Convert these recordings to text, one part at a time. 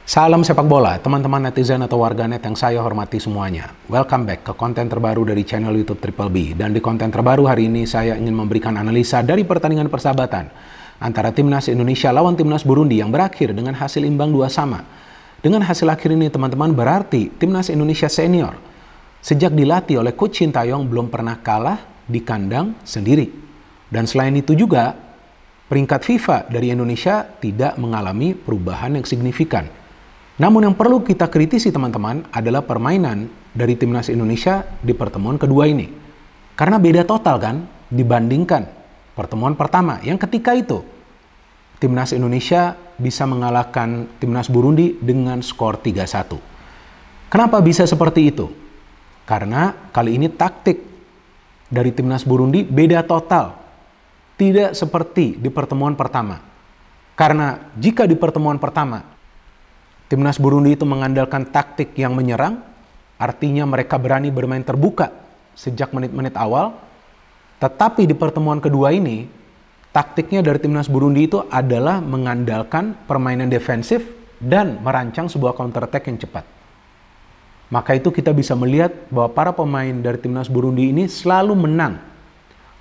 Salam sepak bola, teman-teman netizen atau warganet yang saya hormati semuanya. Welcome back ke konten terbaru dari channel YouTube Triple B. Dan di konten terbaru hari ini saya ingin memberikan analisa dari pertandingan persahabatan antara Timnas Indonesia lawan Timnas Burundi yang berakhir dengan hasil imbang 2-2. Dengan hasil akhir ini teman-teman berarti Timnas Indonesia senior sejak dilatih oleh Coach Sintayong belum pernah kalah di kandang sendiri. Dan selain itu juga peringkat FIFA dari Indonesia tidak mengalami perubahan yang signifikan. Namun yang perlu kita kritisi teman-teman adalah permainan dari Timnas Indonesia di pertemuan kedua ini. Karena beda total kan dibandingkan pertemuan pertama yang ketika itu Timnas Indonesia bisa mengalahkan Timnas Burundi dengan skor 3-1. Kenapa bisa seperti itu? Karena kali ini taktik dari Timnas Burundi beda total. Tidak seperti di pertemuan pertama. Karena jika di pertemuan pertama Timnas Burundi itu mengandalkan taktik yang menyerang, artinya mereka berani bermain terbuka sejak menit-menit awal. Tetapi di pertemuan kedua ini, taktiknya dari Timnas Burundi itu adalah mengandalkan permainan defensif dan merancang sebuah counter attack yang cepat. Maka itu kita bisa melihat bahwa para pemain dari Timnas Burundi ini selalu menang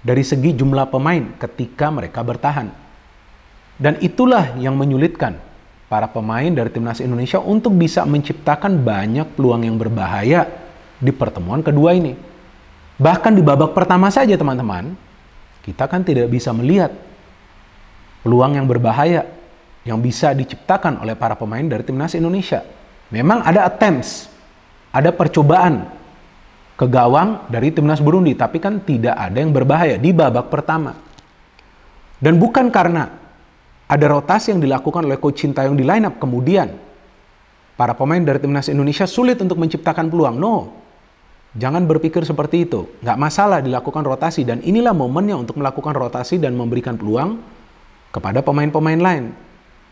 dari segi jumlah pemain ketika mereka bertahan. Dan itulah yang menyulitkan para pemain dari Timnas Indonesia untuk bisa menciptakan banyak peluang yang berbahaya di pertemuan kedua ini. Bahkan di babak pertama saja teman-teman, kita kan tidak bisa melihat peluang yang berbahaya yang bisa diciptakan oleh para pemain dari Timnas Indonesia. Memang ada attempts, ada percobaan ke gawang dari Timnas Burundi, tapi kan tidak ada yang berbahaya di babak pertama. Dan bukan karena ada rotasi yang dilakukan oleh Coach Sintayong di line up, kemudian para pemain dari Timnas Indonesia sulit untuk menciptakan peluang. No, jangan berpikir seperti itu. Nggak masalah dilakukan rotasi, dan inilah momennya untuk melakukan rotasi dan memberikan peluang kepada pemain-pemain lain.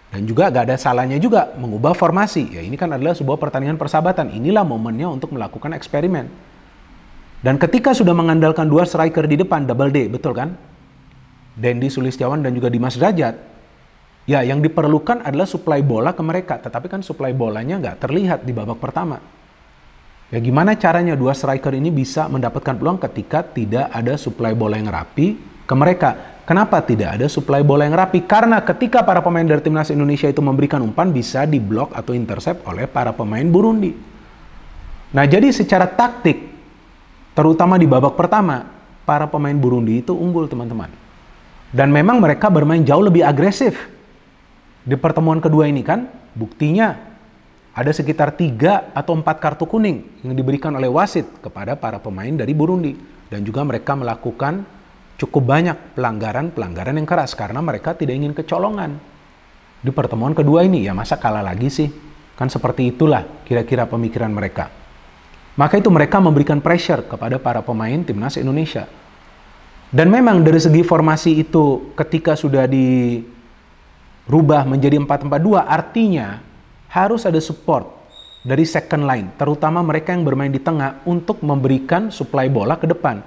Dan juga nggak ada salahnya juga mengubah formasi. Ya ini kan adalah sebuah pertandingan persahabatan. Inilah momennya untuk melakukan eksperimen. Dan ketika sudah mengandalkan dua striker di depan, double D, betul kan? Dendi Sulistiawan dan juga Dimas Derajat. Ya, yang diperlukan adalah suplai bola ke mereka. Tetapi kan suplai bolanya nggak terlihat di babak pertama. Ya gimana caranya dua striker ini bisa mendapatkan peluang ketika tidak ada suplai bola yang rapi ke mereka? Kenapa tidak ada suplai bola yang rapi? Karena ketika para pemain dari Timnas Indonesia itu memberikan umpan, bisa diblok atau intercept oleh para pemain Burundi. Nah jadi secara taktik, terutama di babak pertama, para pemain Burundi itu unggul teman-teman. Dan memang mereka bermain jauh lebih agresif. Di pertemuan kedua ini kan, buktinya ada sekitar 3 atau 4 kartu kuning yang diberikan oleh wasit kepada para pemain dari Burundi. Dan juga mereka melakukan cukup banyak pelanggaran-pelanggaran yang keras karena mereka tidak ingin kecolongan. Di pertemuan kedua ini, ya masa kalah lagi sih? Kan seperti itulah kira-kira pemikiran mereka. Maka itu mereka memberikan pressure kepada para pemain Timnas Indonesia. Dan memang dari segi formasi itu ketika sudah dirubah menjadi 4-4-2, artinya harus ada support dari second line, terutama mereka yang bermain di tengah untuk memberikan suplai bola ke depan.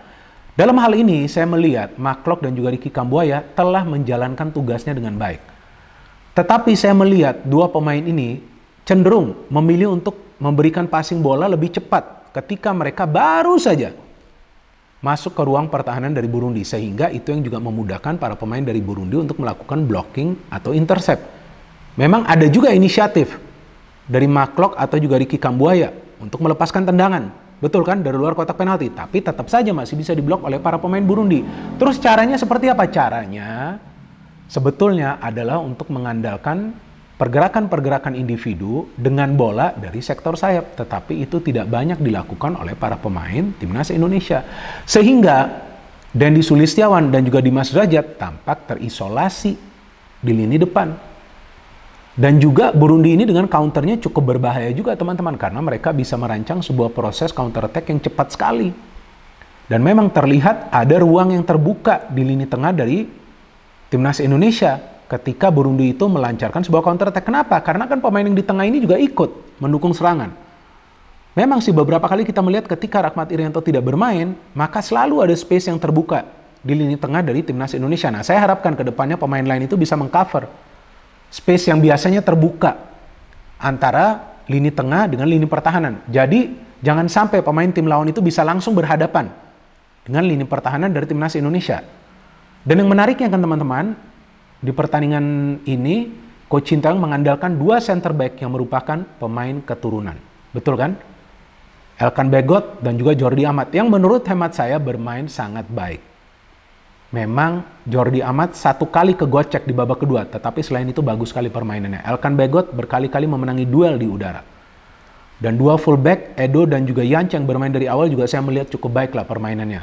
Dalam hal ini saya melihat Maklok dan juga Ricky Kambuaya telah menjalankan tugasnya dengan baik. Tetapi saya melihat dua pemain ini cenderung memilih untuk memberikan passing bola lebih cepat ketika mereka baru saja masuk ke ruang pertahanan dari Burundi, sehingga itu yang juga memudahkan para pemain dari Burundi untuk melakukan blocking atau intercept. Memang ada juga inisiatif dari Maklok atau juga Ricky Kambuaya untuk melepaskan tendangan, betul kan, dari luar kotak penalti, tapi tetap saja masih bisa diblok oleh para pemain Burundi. Terus caranya seperti apa? Caranya sebetulnya adalah untuk mengandalkan pergerakan-pergerakan individu dengan bola dari sektor sayap, tetapi itu tidak banyak dilakukan oleh para pemain Timnas Indonesia. Sehingga Dendi Sulistiawan dan juga Dimas Derajat tampak terisolasi di lini depan. Dan juga Burundi ini dengan counternya cukup berbahaya juga teman-teman, karena mereka bisa merancang sebuah proses counter attack yang cepat sekali. Dan memang terlihat ada ruang yang terbuka di lini tengah dari Timnas Indonesia ketika Burundi itu melancarkan sebuah counter attack. Kenapa? Karena kan pemain yang di tengah ini juga ikut mendukung serangan. Memang sih beberapa kali kita melihat ketika Rahmat Irianto tidak bermain, maka selalu ada space yang terbuka di lini tengah dari Timnas Indonesia. Nah, saya harapkan ke depannya pemain lain itu bisa mengcover space yang biasanya terbuka antara lini tengah dengan lini pertahanan. Jadi jangan sampai pemain tim lawan itu bisa langsung berhadapan dengan lini pertahanan dari timnas Indonesia. Dan yang menariknya kan teman-teman, di pertandingan ini Coach Sintayong mengandalkan 2 center back yang merupakan pemain keturunan. Betul kan? Elkan Bagot dan juga Jordi Amat yang menurut hemat saya bermain sangat baik. Memang Jordi Amat 1 kali kegocek di babak kedua, tetapi selain itu bagus sekali permainannya. Elkan Bagot berkali-kali memenangi duel di udara. Dan 2 fullback, Edo dan juga Yanch yang bermain dari awal juga saya melihat cukup baik lah permainannya.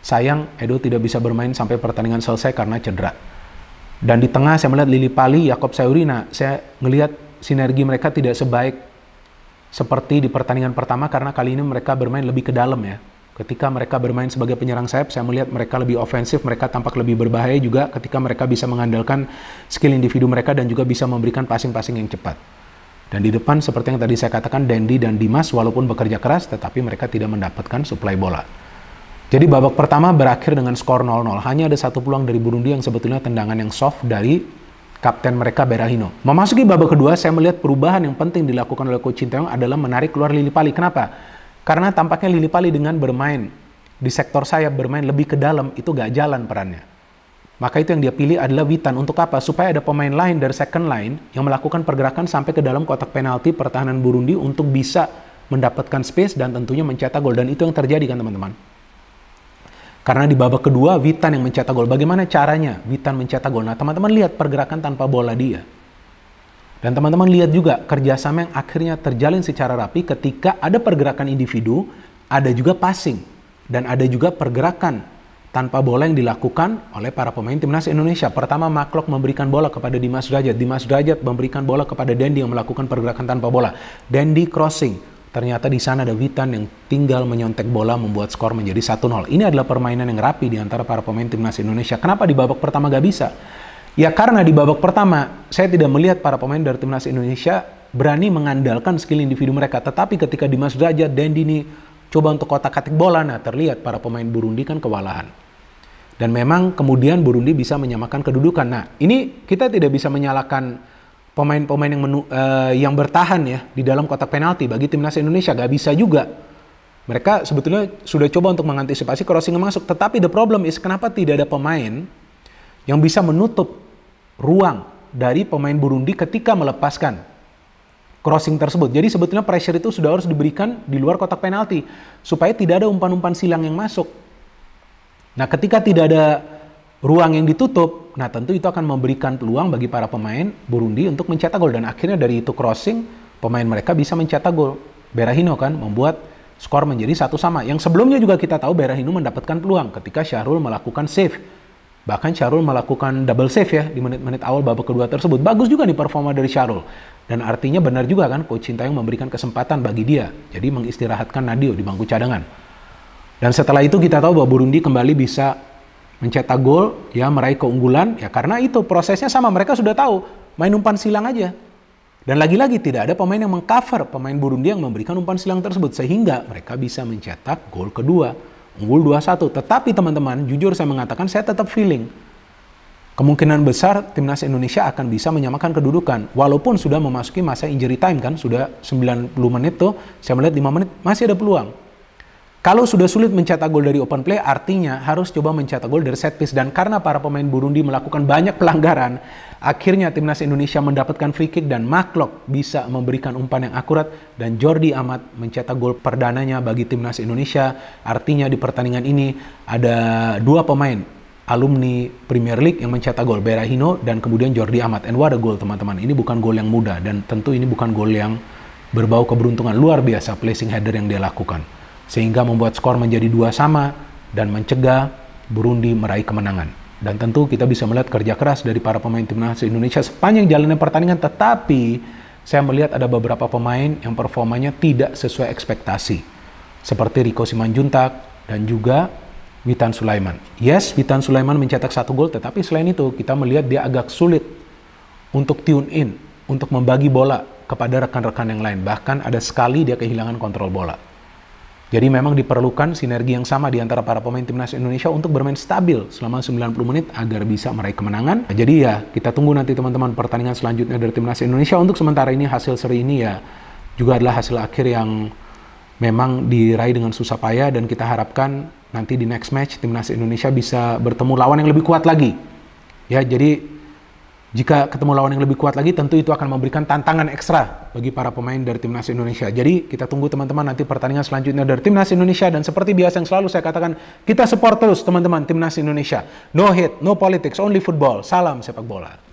Sayang Edo tidak bisa bermain sampai pertandingan selesai karena cedera. Dan di tengah saya melihat Lili Pali, Yaakob Sayuri. Nah, saya melihat sinergi mereka tidak sebaik seperti di pertandingan pertama karena kali ini mereka bermain lebih ke dalam ya. Ketika mereka bermain sebagai penyerang sayap, saya melihat mereka lebih ofensif, mereka tampak lebih berbahaya juga ketika mereka bisa mengandalkan skill individu mereka dan juga bisa memberikan passing-passing yang cepat. Dan di depan seperti yang tadi saya katakan, Dendi dan Dimas walaupun bekerja keras tetapi mereka tidak mendapatkan suplai bola. Jadi babak pertama berakhir dengan skor 0-0. Hanya ada 1 peluang dari Burundi yang sebetulnya tendangan yang soft dari kapten mereka Berahino. Memasuki babak kedua, saya melihat perubahan yang penting dilakukan oleh Coach Sintayong adalah menarik keluar Lili Pali. Kenapa? Karena tampaknya Lili Pali dengan bermain di sektor sayap, bermain lebih ke dalam, itu gak jalan perannya. Maka itu yang dia pilih adalah Witan. Untuk apa? Supaya ada pemain lain dari second line yang melakukan pergerakan sampai ke dalam kotak penalti pertahanan Burundi untuk bisa mendapatkan space dan tentunya mencetak gol. Dan itu yang terjadi kan teman-teman. Karena di babak kedua, Witan yang mencetak gol. Bagaimana caranya Witan mencetak gol? Nah, teman-teman lihat pergerakan tanpa bola dia. Dan teman-teman lihat juga kerjasama yang akhirnya terjalin secara rapi ketika ada pergerakan individu, ada juga passing. Dan ada juga pergerakan tanpa bola yang dilakukan oleh para pemain timnas Indonesia. Pertama, Maklok memberikan bola kepada Dimas Derajat. Dimas Derajat memberikan bola kepada Dendi yang melakukan pergerakan tanpa bola. Dendi crossing. Ternyata di sana ada Witan yang tinggal menyontek bola membuat skor menjadi 1-0. Ini adalah permainan yang rapi di antara para pemain timnas Indonesia. Kenapa di babak pertama gak bisa? Ya karena di babak pertama saya tidak melihat para pemain dari timnas Indonesia berani mengandalkan skill individu mereka. Tetapi ketika Dimas Derajat, Dendi ini coba untuk kotak-katik bola, nah terlihat para pemain Burundi kan kewalahan. Dan memang kemudian Burundi bisa menyamakan kedudukan. Nah ini kita tidak bisa menyalahkan pemain-pemain yang bertahan ya di dalam kotak penalti bagi timnas Indonesia. Gak bisa juga. Mereka sebetulnya sudah coba untuk mengantisipasi crossing yang masuk. Tetapi the problem is kenapa tidak ada pemain yang bisa menutup ruang dari pemain Burundi ketika melepaskan crossing tersebut. Jadi sebetulnya pressure itu sudah harus diberikan di luar kotak penalti supaya tidak ada umpan-umpan silang yang masuk. Nah ketika tidak ada ruang yang ditutup, nah tentu itu akan memberikan peluang bagi para pemain Burundi untuk mencetak gol. Dan akhirnya dari itu crossing, pemain mereka bisa mencetak gol. Berahino kan membuat skor menjadi 1-1. Yang sebelumnya juga kita tahu Berahino mendapatkan peluang ketika Syahrul melakukan save. Bahkan Syahrul melakukan double save ya di menit-menit awal babak kedua tersebut. Bagus juga nih performa dari Syahrul. Dan artinya benar juga kan Coach Sintayong memberikan kesempatan bagi dia. Jadi mengistirahatkan Nadio di bangku cadangan. Dan setelah itu kita tahu bahwa Burundi kembali bisa mencetak gol, ya meraih keunggulan, ya karena itu prosesnya sama, mereka sudah tahu, main umpan silang aja. Dan lagi-lagi tidak ada pemain yang mengcover pemain Burundi yang memberikan umpan silang tersebut, sehingga mereka bisa mencetak gol kedua, unggul 2-1. Tetapi teman-teman, jujur saya mengatakan, saya tetap feeling, kemungkinan besar timnas Indonesia akan bisa menyamakan kedudukan, walaupun sudah memasuki masa injury time kan, sudah 90 menit tuh, saya melihat 5 menit, masih ada peluang. Kalau sudah sulit mencetak gol dari open play, artinya harus coba mencetak gol dari set piece. Dan karena para pemain Burundi melakukan banyak pelanggaran, akhirnya timnas Indonesia mendapatkan free kick dan Maklok bisa memberikan umpan yang akurat. Dan Jordi Amat mencetak gol perdananya bagi timnas Indonesia. Artinya di pertandingan ini ada 2 pemain alumni Premier League yang mencetak gol, Berahino dan kemudian Jordi Amat. And what a goal teman-teman, ini bukan gol yang mudah dan tentu ini bukan gol yang berbau keberuntungan. Luar biasa placing header yang dia lakukan. Sehingga membuat skor menjadi 2-2 dan mencegah Burundi meraih kemenangan. Dan tentu kita bisa melihat kerja keras dari para pemain timnas Indonesia sepanjang jalannya pertandingan, tetapi saya melihat ada beberapa pemain yang performanya tidak sesuai ekspektasi. Seperti Rico Simanjuntak dan juga Witan Sulaiman. Yes, Witan Sulaiman mencetak 1 gol, tetapi selain itu kita melihat dia agak sulit untuk tune in, untuk membagi bola kepada rekan-rekan yang lain. Bahkan ada sekali dia kehilangan kontrol bola. Jadi memang diperlukan sinergi yang sama di antara para pemain timnas Indonesia untuk bermain stabil selama 90 menit agar bisa meraih kemenangan. Jadi ya kita tunggu nanti teman-teman pertandingan selanjutnya dari timnas Indonesia. Untuk sementara ini hasil seri ini ya juga adalah hasil akhir yang memang diraih dengan susah payah, dan kita harapkan nanti di next match timnas Indonesia bisa bertemu lawan yang lebih kuat lagi. Ya, jadi jika ketemu lawan yang lebih kuat lagi, tentu itu akan memberikan tantangan ekstra bagi para pemain dari timnas Indonesia. Jadi kita tunggu teman-teman nanti pertandingan selanjutnya dari timnas Indonesia, dan seperti biasa yang selalu saya katakan, kita support terus teman-teman timnas Indonesia. No hate, no politics, only football. Salam sepak bola.